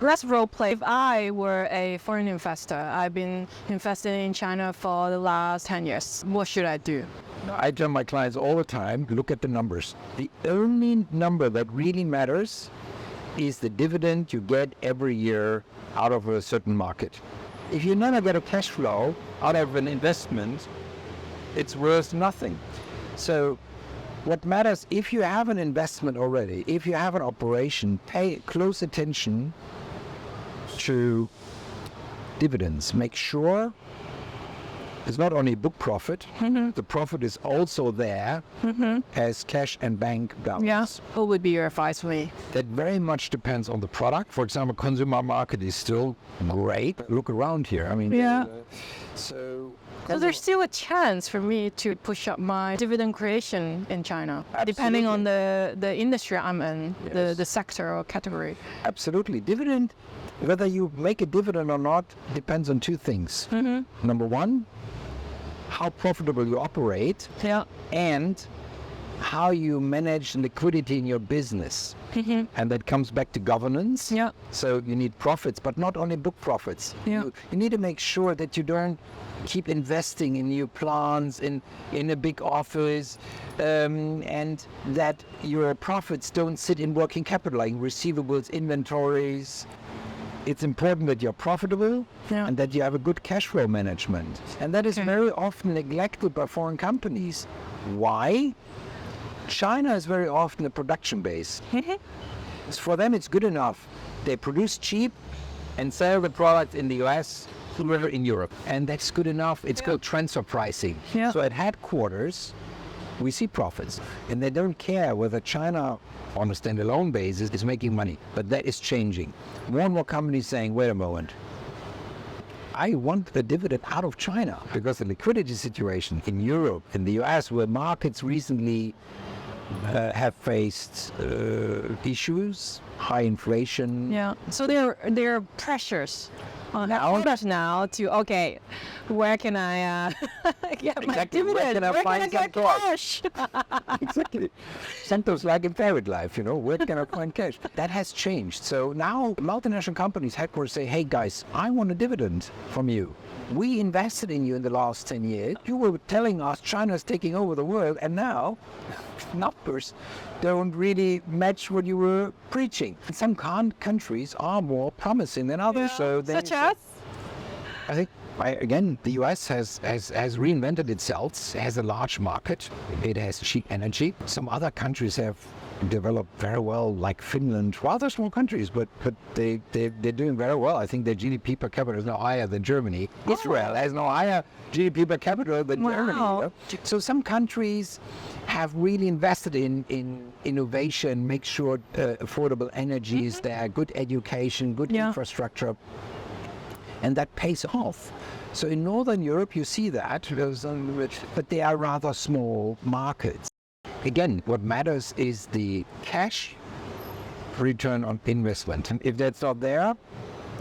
let's role play. If I were a foreign investor, I've been investing in China for the last 10 years. What should I do? I tell my clients all the time, look at the numbers. The only number that really matters is the dividend you get every year out of a certain market. If you never get a cash flow out of an investment, it's worth nothing. So what matters, if you have an investment already, if you have an operation, pay close attention to dividends. Make sure it's not only book profit, the profit is also there as cash and bank balance. Yeah. What would be your advice for me? That very much depends on the product. For example, consumer market is still great. Look around here. I mean, so there's still a chance for me to push up my dividend creation in China, depending on the industry I'm in, the sector or category. Absolutely. Dividend, whether you make a dividend or not, depends on two things. Number one, how profitable you operate, and how you manage liquidity in your business. And that comes back to governance. So you need profits, but not only book profits. You need to make sure that you don't keep investing in new plants, in a big office, and that your profits don't sit in working capital, like receivables, inventories. It's important that you're profitable and that you have a good cash flow management. And that is very often neglected by foreign companies. Why? China is very often a production base. For them, it's good enough. They produce cheap and sell the product in the US, deliver in Europe. And that's good enough. It's called transfer pricing. So at headquarters, we see profits. And they don't care whether China, on a standalone basis, is making money. But that is changing. More and more companies saying, wait a moment, I want the dividend out of China, because the liquidity situation in Europe, in the US, where markets recently have faced issues, high inflation. So there are pressures on us now to, where can I get my dividend? Where can I find some cash? Exactly. Santos like in fairy life, where can I find cash? That has changed. So now multinational companies headquarters say, hey guys, I want a dividend from you. We invested in you in the last 10 years. You were telling us China's taking over the world, and now numbers don't really match what you were preaching. Some countries are more promising than others. So such as? I think, again, the US has reinvented itself, has a large market, it has cheap energy. Some other countries have developed very well, like Finland, rather small countries, but they're doing very well. I think their GDP per capita is now higher than Germany. Israel has no higher GDP per capita than Germany. So some countries have really invested in innovation, make sure affordable energy is there, good education, good infrastructure, and that pays off. So in Northern Europe, you see that, but they are rather small markets. Again, what matters is the cash return on investment. And if that's not there,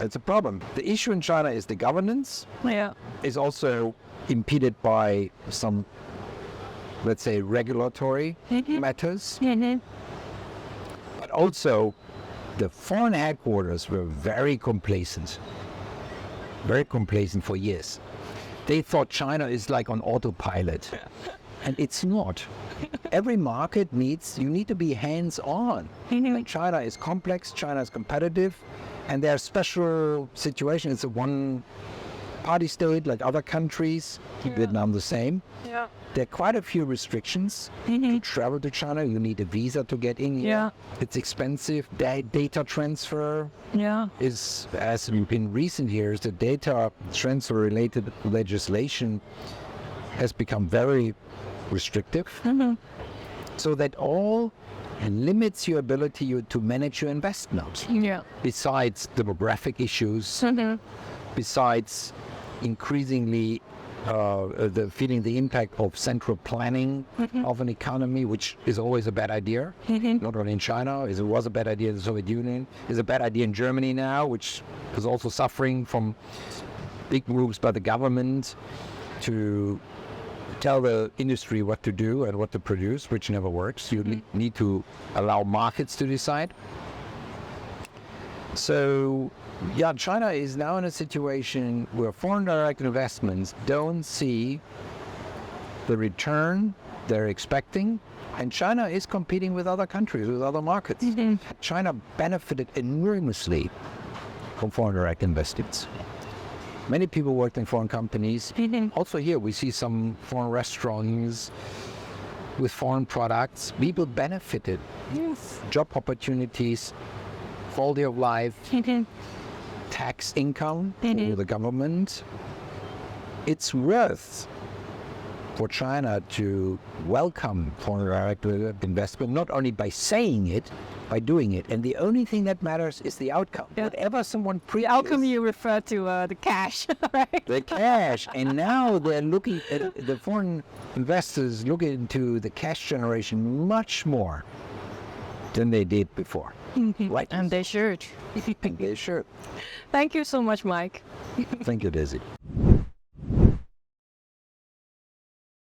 it's a problem. The issue in China is the governance is also impeded by some, let's say, regulatory matters. But also, the foreign headquarters were very complacent for years. They thought China is like on autopilot. And it's not. Every market you need to be hands-on. China is complex, China is competitive, and there are special situations. It's a one-party state like other countries, Vietnam the same. There are quite a few restrictions to travel to China. You need a visa to get in here. It's expensive. Data transfer is, as in recent years, the data transfer-related legislation has become very restrictive, so that all limits your ability to manage your investment. Besides demographic issues, besides increasingly feeling the impact of central planning of an economy, which is always a bad idea, not only in China, it was a bad idea in the Soviet Union, is a bad idea in Germany now, which is also suffering from big moves by the government to tell the industry what to do and what to produce, which never works. You need to allow markets to decide. So, yeah, China is now in a situation where foreign direct investments don't see the return they're expecting, and China is competing with other countries, with other markets. China benefited enormously from foreign direct investments. Many people worked in foreign companies. Also here we see some foreign restaurants with foreign products. People benefited. Job opportunities, quality of life, tax income for the government. It's worth for China to welcome foreign direct investment, not only by saying it, by doing it. And the only thing that matters is the outcome. Whatever someone preaches. The outcome you refer to the cash, right? The cash. And now they're looking at the foreign investors look into the cash generation much more than they did before. Right. And they should. They should. Thank you so much, Mike. Thank you, Daisy.